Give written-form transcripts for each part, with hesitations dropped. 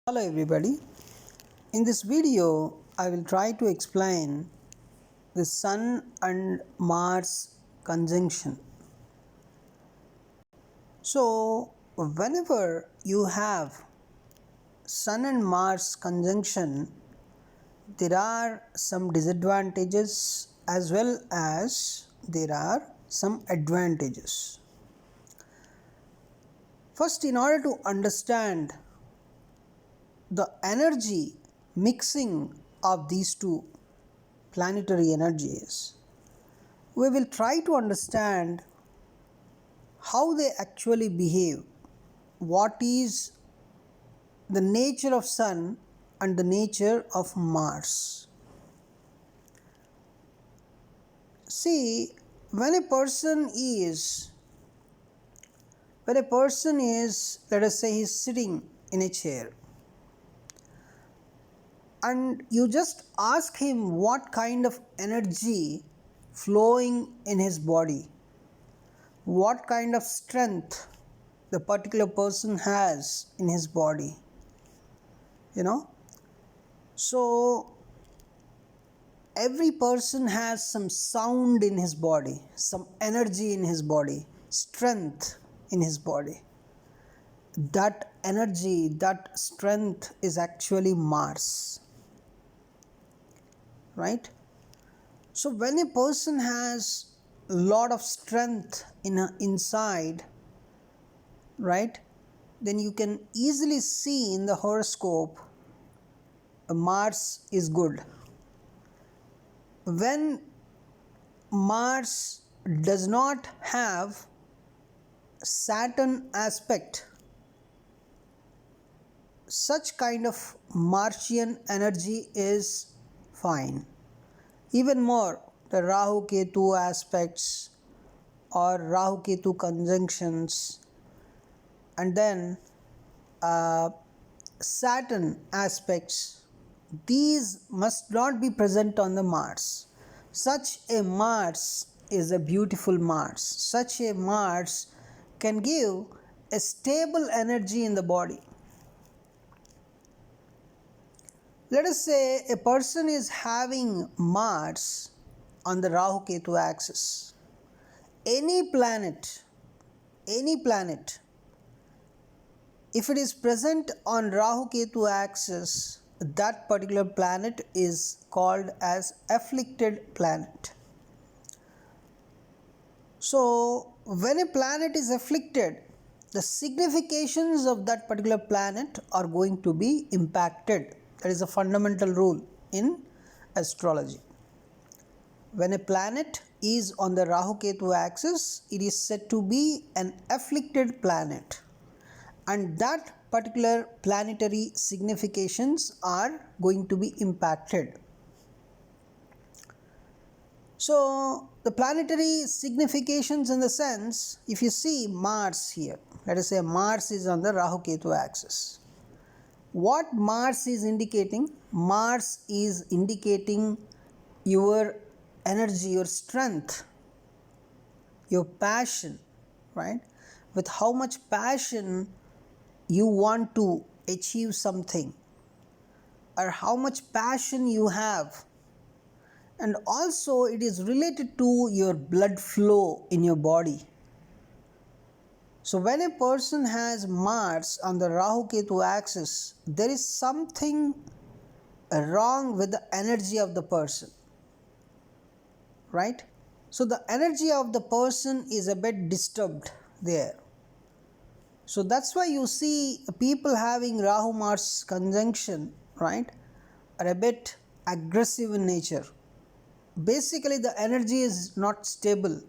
Hello everybody. In this video, I will try to explain the Sun and Mars conjunction. So, whenever you have Sun and Mars conjunction, there are some disadvantages as well as there are some advantages. First, in order to understand the energy mixing of these two planetary energies, we will try to understand how they actually behave, what is the nature of Sun and the nature of Mars. See, when a person is, let us say, he's sitting in a chair, and you just ask him what kind of energy flowing in his body, what kind of strength the particular person has in his body, so every person has some sound in his body, some energy in his body, strength in his body. That energy, that strength is actually Mars, right? So when a person has a lot of strength inside, right, then you can easily see in the horoscope Mars is good. When Mars does not have Saturn aspect, such kind of Martian energy is fine. Even more, the Rahu Ketu aspects or Rahu Ketu conjunctions, and then Saturn aspects, these must not be present on the Mars. Such a Mars is a beautiful Mars. Such a Mars can give a stable energy in the body. Let us say a person is having Mars on the Rahu Ketu axis. Any planet, if it is present on Rahu Ketu axis, that particular planet is called as afflicted planet. So when a planet is afflicted, the significations of that particular planet are going to be impacted. That is a fundamental rule in astrology. When a planet is on the Rahu Ketu axis, it is said to be an afflicted planet, and that particular planetary significations are going to be impacted. So the planetary significations, in the sense, if you see Mars here, let us say Mars is on the Rahu Ketu axis. What Mars is indicating? Mars is indicating your energy, your strength, your passion, right? With how much passion you want to achieve something, or how much passion you have. And also it is related to your blood flow in your body. So when a person has Mars on the Rahu Ketu axis, there is something wrong with the energy of the person, right? So the energy of the person is a bit disturbed there. So that's why you see people having Rahu Mars conjunction, right, are a bit aggressive in nature. Basically the energy is not stable,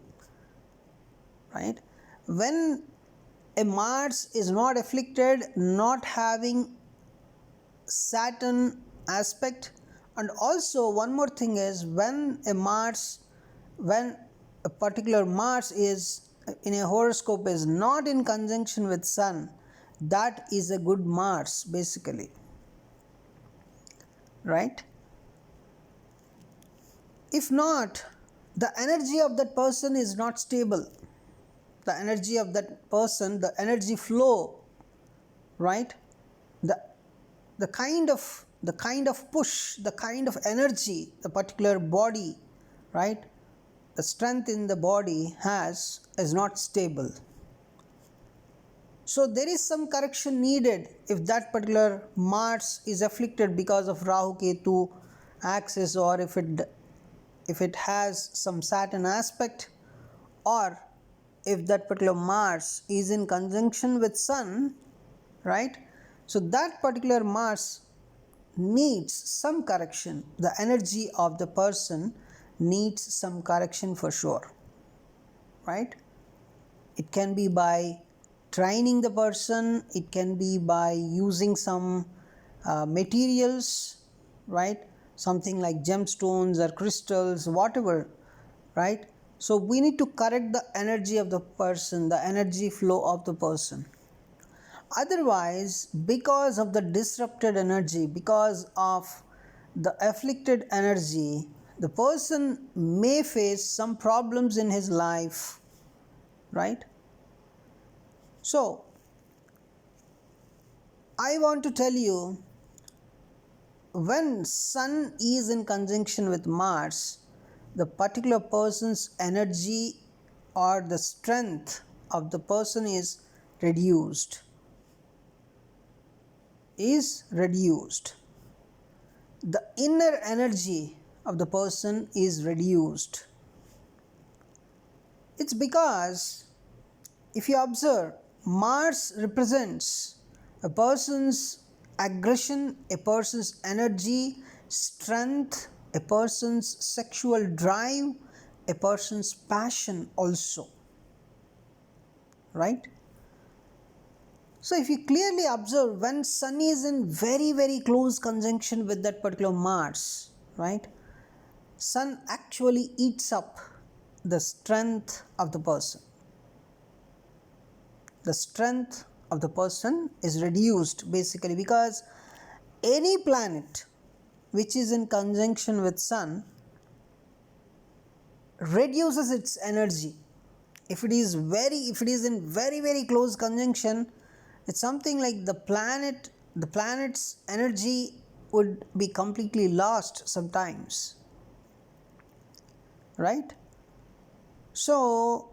right? When a Mars is not afflicted, not having Saturn aspect, and also one more thing is when a particular Mars is in a horoscope is not in conjunction with Sun, that is a good Mars basically, right? If not, the energy of that person is not stable. The energy of that person, the energy flow, right? The the kind of push, the kind of energy the particular body, right, the strength in the body has is not stable. So there is some correction needed if that particular Mars is afflicted because of Rahu Ketu axis, or if it has some Saturn aspect, or if that particular Mars is in conjunction with Sun, right? So that particular Mars needs some correction. The energy of the person needs some correction for sure, right? It can be by training the person, it can be by using some materials, right? Something like gemstones or crystals, whatever, right? So we need to correct the energy of the person, the energy flow of the person. Otherwise, because of the disrupted energy, because of the afflicted energy, the person may face some problems in his life, right? So, I want to tell you, when Sun is in conjunction with Mars, the particular person's energy or the strength of the person is reduced. The inner energy of the person is reduced. It's because, if you observe, Mars represents a person's aggression, a person's energy, strength, a person's sexual drive, a person's passion also, right? So if you clearly observe, when Sun is in very, very close conjunction with that particular Mars, right, Sun actually eats up the strength of the person. The strength of the person is reduced basically because any planet which is in conjunction with Sun reduces its energy. If it is in very, very close conjunction, it's something like the planet's energy would be completely lost sometimes, right? So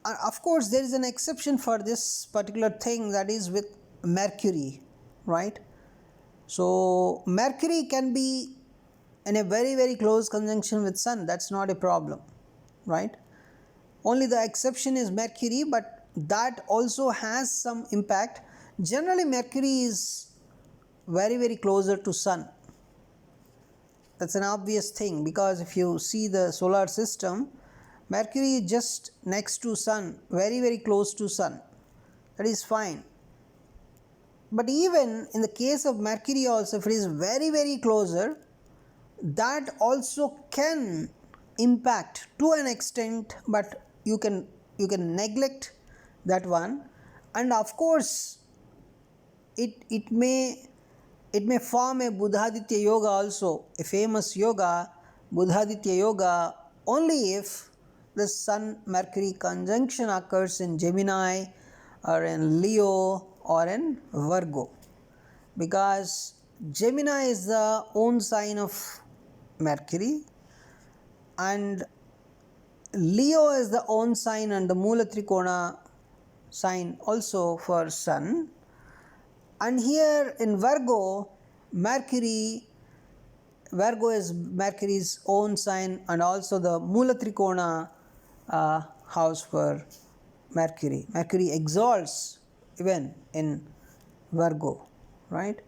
of course there is an exception for this particular thing, that is with Mercury, right? So Mercury can be in a very, very close conjunction with Sun, that's not a problem, right? Only the exception is Mercury, but that also has some impact. Generally Mercury is very, very closer to Sun. That's an obvious thing, because if you see the solar system, Mercury is just next to Sun, very, very close to Sun. That is fine. But even in the case of Mercury also, if it is very, very closer, that also can impact to an extent, but you can neglect that one. And of course it may form a Buddhaditya yoga also, a famous yoga, Buddhaditya yoga, only if the Sun Mercury conjunction occurs in Gemini or in Leo or in Virgo, because Gemini is the own sign of Mercury and Leo is the own sign and the Mula Trikona sign also for Sun. And here in Virgo, Virgo is Mercury's own sign and also the Mula Trikona house for Mercury. Mercury exalts even in Virgo, right?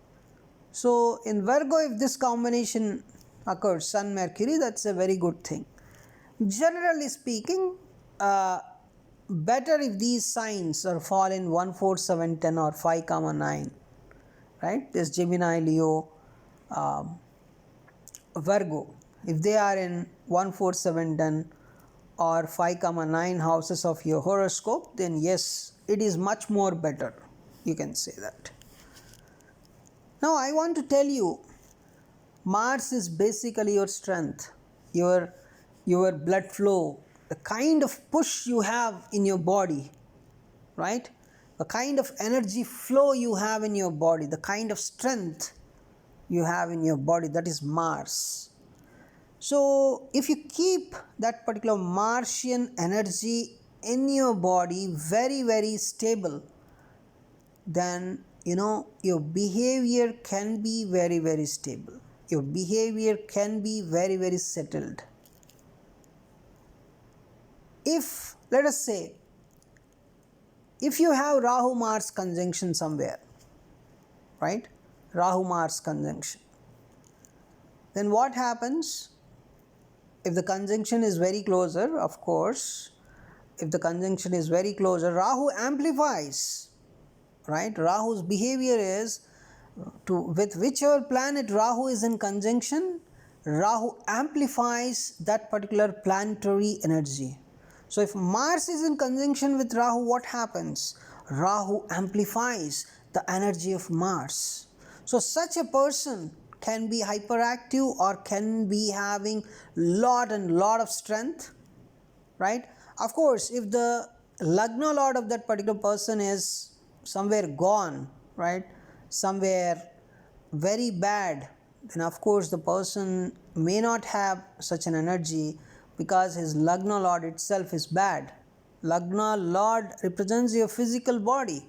So in Virgo, if this combination occurs, Sun Mercury, that's a very good thing. Generally speaking, better if these signs are fall in 1, 4, 7, 10 or 5, 9, right? This Gemini, Leo, Virgo, if they are in 1, 4, 7, 10 or 5, 9 houses of your horoscope, then yes, it is much more better, you can say that. Now I want to tell you, Mars is basically your strength, your blood flow, the kind of push you have in your body, right? the kind of energy flow you have in your body, the kind of strength you have in your body, that is Mars. So if you keep that particular Martian energy in your body very, very stable, then your behavior can be very, very stable. Your behavior can be very, very settled. If, let us say, if you have Rahu Mars conjunction somewhere, right? Rahu Mars conjunction, then what happens? If the conjunction is very closer, of course, if the conjunction is very closer, Rahu amplifies, right? Rahu's behavior is with whichever planet Rahu is in conjunction, Rahu amplifies that particular planetary energy. So if Mars is in conjunction with Rahu, what happens? Rahu amplifies the energy of Mars. So such a person can be hyperactive or can be having lot of strength, right? Of course, if the Lagna Lord of that particular person is somewhere gone, right, somewhere very bad, then of course the person may not have such an energy because his Lagna Lord itself is bad. Lagna Lord represents your physical body.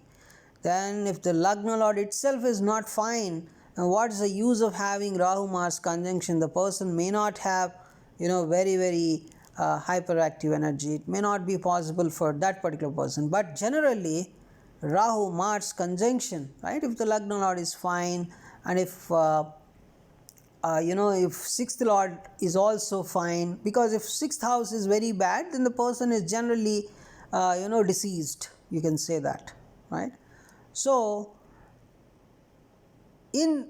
Then if the Lagna Lord itself is not fine, then what is the use of having Rahu Mars conjunction? The person may not have very, very hyperactive energy. It may not be possible for that particular person. But generally, Rahu Mars conjunction, right? If the Lagna Lord is fine, and if if sixth Lord is also fine, because if sixth house is very bad, then the person is generally deceased. You can say that, right? So in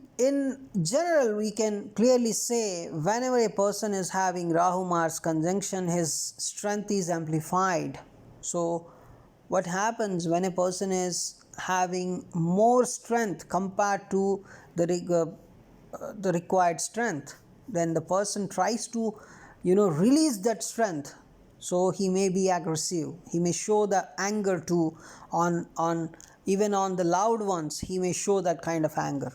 general, we can clearly say whenever a person is having Rahu Mars conjunction, his strength is amplified. So what happens when a person is having more strength compared to the required strength, then the person tries to release that strength. So he may be aggressive, he may show the anger too on even on the loved ones. He may show that kind of anger.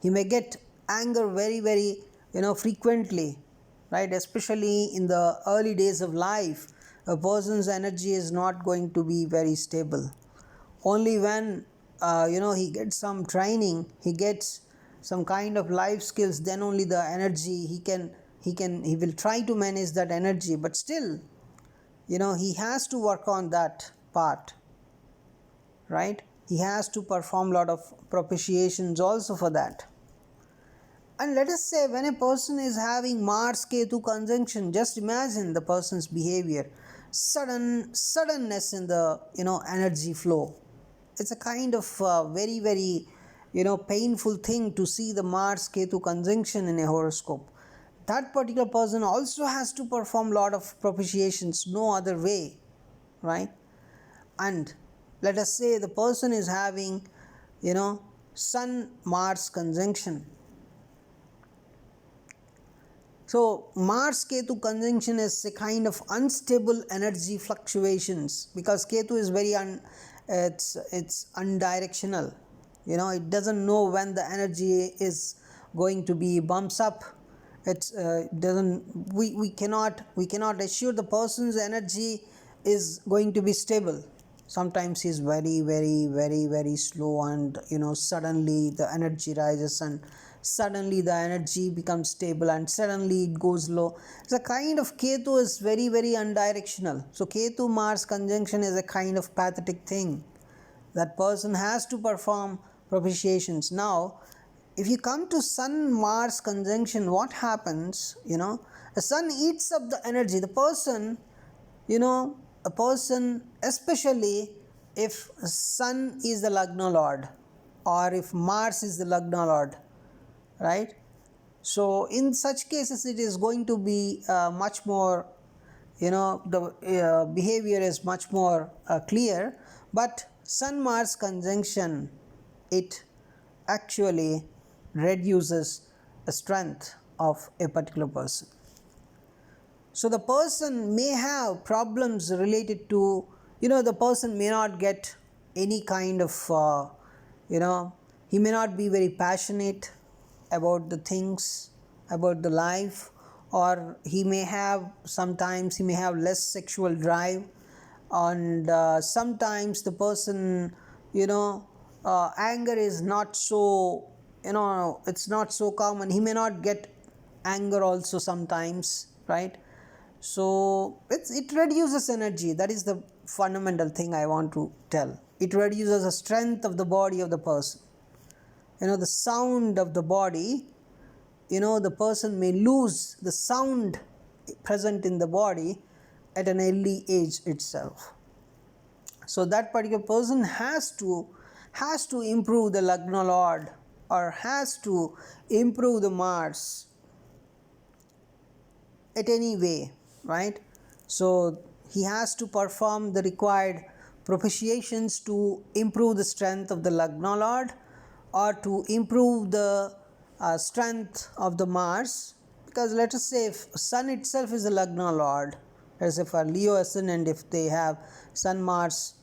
He may get anger very, very frequently, right? Especially in the early days of life, a person's energy is not going to be very stable. Only when he gets some training, he gets some kind of life skills, then only the energy he will try to manage that energy. But still, he has to work on that part, right? He has to perform a lot of propitiations also for that. And let us say when a person is having Mars Ketu conjunction, just imagine the person's behavior, suddenness in the energy flow. It's a kind of very, very painful thing to see the Mars Ketu conjunction in a horoscope. That particular person also has to perform a lot of propitiations, no other way, right? And let us say the person is having Sun Mars conjunction. So Mars Ketu conjunction is a kind of unstable energy fluctuations, because Ketu is very it's undirectional. It doesn't know when the energy is going to be bumps up. It doesn't. We cannot assure the person's energy is going to be stable. Sometimes he's very, very, very, very slow, and suddenly the energy rises, and suddenly the energy becomes stable, and suddenly it goes low. The kind of Ketu is very, very undirectional. So Ketu Mars conjunction is a kind of pathetic thing. That person has to perform propitiations. Now, if you come to Sun Mars conjunction, what happens? The sun eats up the energy. The person, a person, especially if Sun is the Lagna Lord, or if Mars is the Lagna Lord, right? So in such cases, it is going to be much more, the behavior is much more clear. But Sun Mars conjunction, it actually reduces the strength of a particular person. So the person may have problems related to, the person may not get any kind of he may not be very passionate about the things, about the life, or he may have sometimes he may have less sexual drive, and sometimes the person anger is not so it's not so common. He may not get anger also sometimes, right? So it reduces energy. That is the fundamental thing I want to tell. It reduces the strength of the body of the person. The sound of the body, the person may lose the sound present in the body at an early age itself. So that particular person has to improve the Lagna Lord, or has to improve the Mars at any way, right? So he has to perform the required propitiations to improve the strength of the Lagna Lord, or to improve the strength of the Mars. Because let us say if Sun itself is a Lagna Lord, as if for Leo ascendant, if they have Sun Mars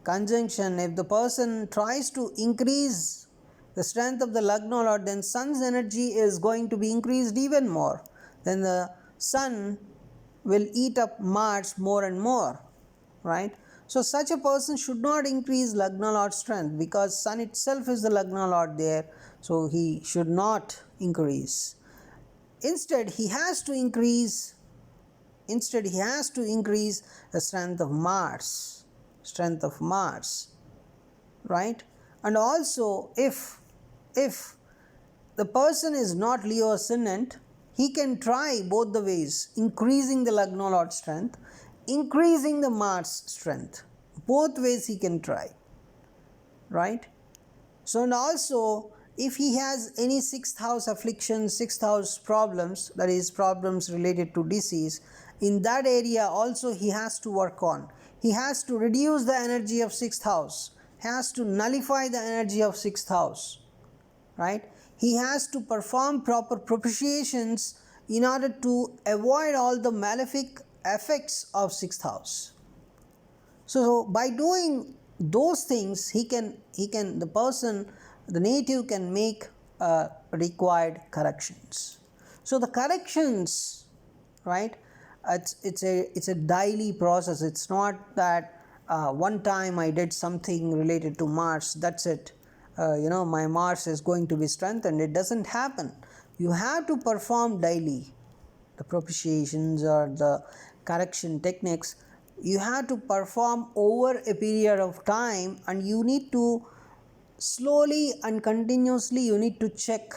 conjunction, if the person tries to increase the strength of the Lagna Lord, then Sun's energy is going to be increased even more. Then the Sun will eat up Mars more and more, right? So such a person should not increase Lagna Lord strength, because Sun itself is the Lagna Lord there, so he should not increase. Instead he has to increase the strength of Mars, right? And also if the person is not Leo ascendant, he can try both the ways, increasing the Lagna Lord strength, increasing the Mars strength. Both ways he can try, right? So, and also if he has any 6th house afflictions, 6th house problems, that is problems related to disease, in that area also he has to work on. He has to reduce the energy of 6th house, has to nullify the energy of 6th house, right? He has to perform proper propitiations in order to avoid all the malefic effects of 6th house. So by doing those things, the native can make required corrections. So the corrections, right? It's a daily process. It's not that one time I did something related to Mars, that's it. My Mars is going to be strengthened. It doesn't happen. You have to perform daily the propitiations or the correction techniques. You have to perform over a period of time, and you need to slowly and continuously you need to check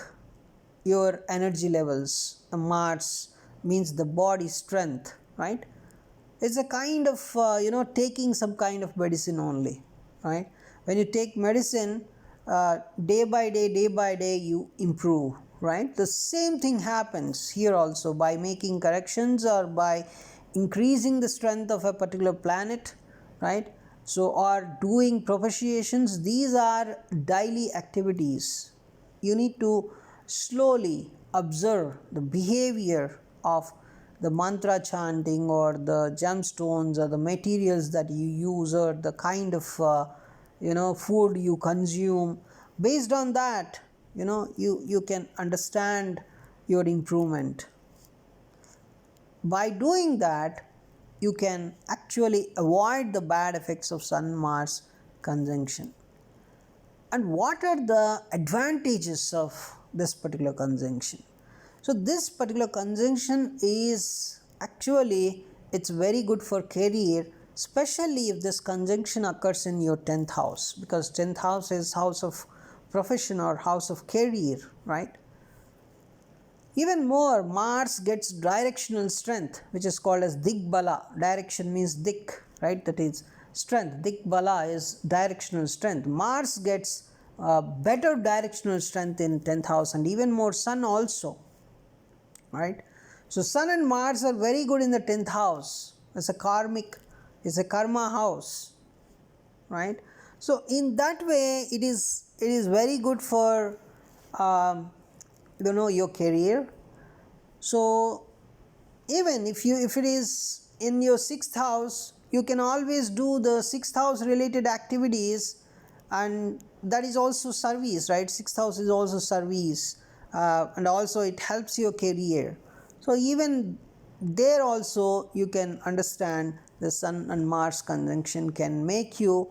your energy levels. The Mars means the body strength, right? It's a kind of taking some kind of medicine only, right? When you take medicine, day by day you improve, right? The same thing happens here also by making corrections or by increasing the strength of a particular planet, right? So, or doing propitiations. These are daily activities. You need to slowly observe the behavior of the mantra chanting, or the gemstones, or the materials that you use, or the kind of food you consume. Based on that, you can understand your improvement. By doing that, you can actually avoid the bad effects of Sun Mars conjunction. And what are the advantages of this particular conjunction? So this particular conjunction is actually, it's very good for career, especially if this conjunction occurs in your 10th house, because 10th house is house of profession or house of career, right? Even more, Mars gets directional strength, which is called as Digbala. Direction means Dik, right? That is strength. Digbala is directional strength. Mars gets better directional strength in 10th house, and even more Sun also, right? So Sun and Mars are very good in the 10th house. It's a karma house, right? So in that way, it is very good for your career. So even if it is in your 6th house, you can always do the 6th house related activities and that is also service, right? Sixth house is also service, and also it helps your career. So even there also you can understand the Sun and Mars conjunction can make you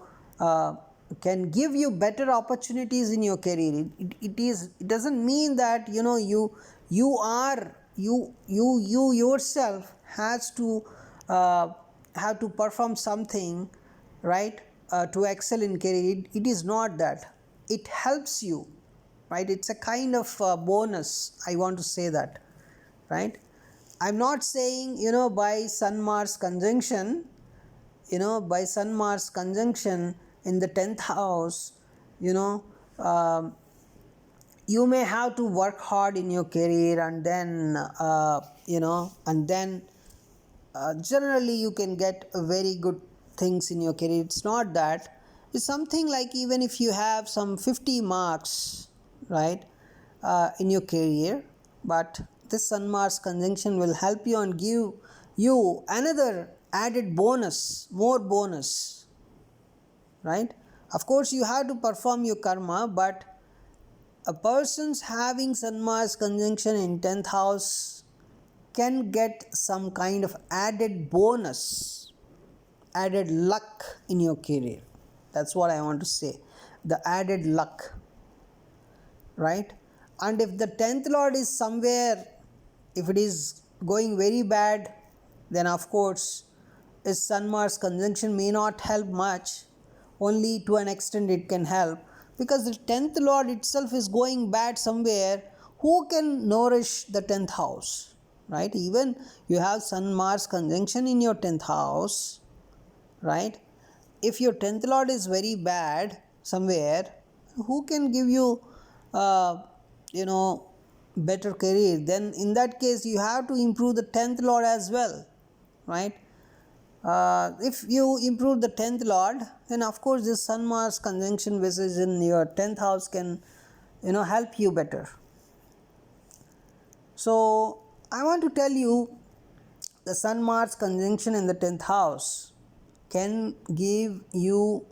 can give you better opportunities in your career. It doesn't mean that you yourself has to have to perform something, right, to excel in career. It is not that. It helps you, right? It's a kind of bonus, I want to say that, right? I'm not saying by Sun Mars conjunction, by Sun Mars conjunction in the 10th house, you know um, you may have to work hard in your career, and then generally you can get very good things in your career. It's not that. It's something like, even if you have some 50 marks, right, in your career, but this Sun Mars conjunction will help you and give you another added bonus, more bonus, right? Of course you have to perform your karma, but a person's having Sun Mars conjunction in 10th house can get some kind of added bonus, added luck in your career. That's what I want to say, the added luck, right? And if the 10th lord is somewhere, if it is going very bad, then of course his Sun Mars conjunction may not help much. Only to an extent it can help, because the 10th lord itself is going bad somewhere. Who can nourish the 10th house, right? Even you have Sun Mars conjunction in your 10th house, right? If your 10th lord is very bad somewhere, who can give you you know better career? Then in that case you have to improve the 10th lord as well, right? If you improve the 10th lord, then of course this Sun Mars conjunction which is in your 10th house can help you better. So I want to tell you, the Sun Mars conjunction in the 10th house can give you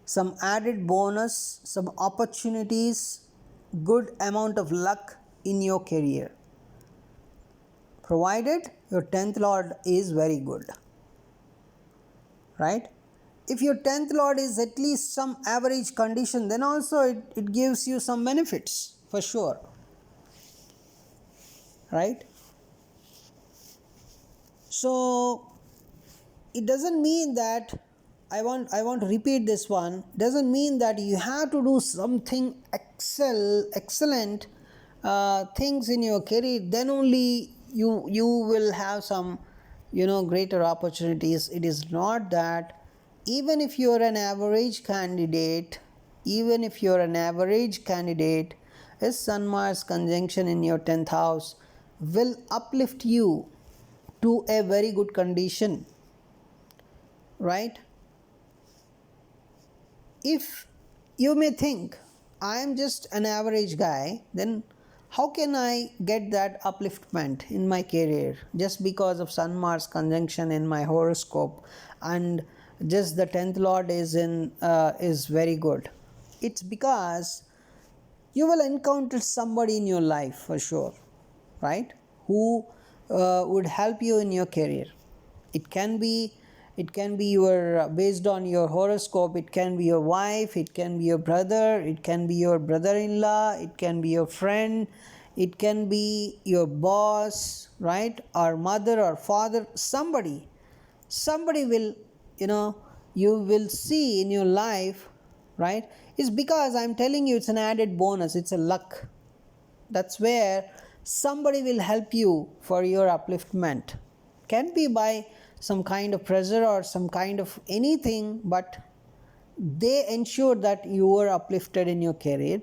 some added bonus, some opportunities, good amount of luck in your career, provided your 10th lord is very good, right? If your 10th lord is at least some average condition, then also it gives you some benefits for sure, right? So it doesn't mean that, I want to repeat this one, doesn't mean that you have to do something excellent things in your career, then only you will have some greater opportunities. It is not that. Even if you are an average candidate, a Sun Mars conjunction in your 10th house will uplift you to a very good condition, right? If you may think, I am just an average guy, then how can I get that upliftment in my career just because of Sun Mars conjunction in my horoscope, and just the 10th lord is very good? It's because you will encounter somebody in your life for sure, right, who would help you in your career. It can be your, based on your horoscope, it can be your wife, it can be your brother, it can be your brother-in-law, it can be your friend, it can be your boss, right, or mother or father. Somebody will, you will see in your life, right? It's because I'm telling you, it's an added bonus, it's a luck. That's where somebody will help you for your upliftment. Can be by some kind of pressure or some kind of anything, but they ensure that you are uplifted in your career,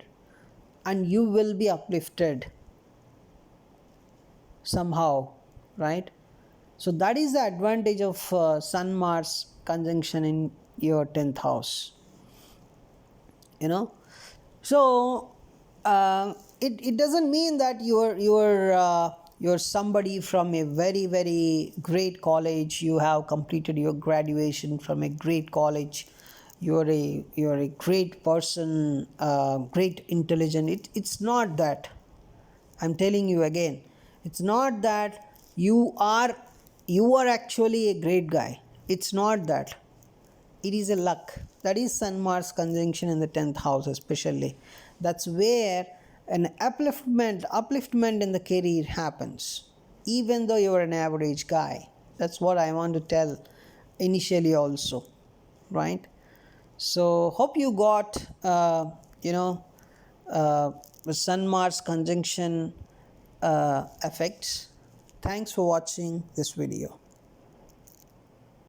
and you will be uplifted somehow, right? So that is the advantage of Sun Mars conjunction in your 10th house. So it doesn't mean that you're somebody from a very, very great college, you have completed your graduation from a great college, you are a great person, great intelligent. It's not that. I'm telling you again, it's not that you are actually a great guy. It's not that. It is a luck. That is Sun Mars conjunction in the 10th house, especially. That's where an upliftment in the career happens, even though you're an average guy. That's what I want to tell initially, also, right? So, hope you got, you know, the Sun Mars conjunction effects. Thanks for watching this video.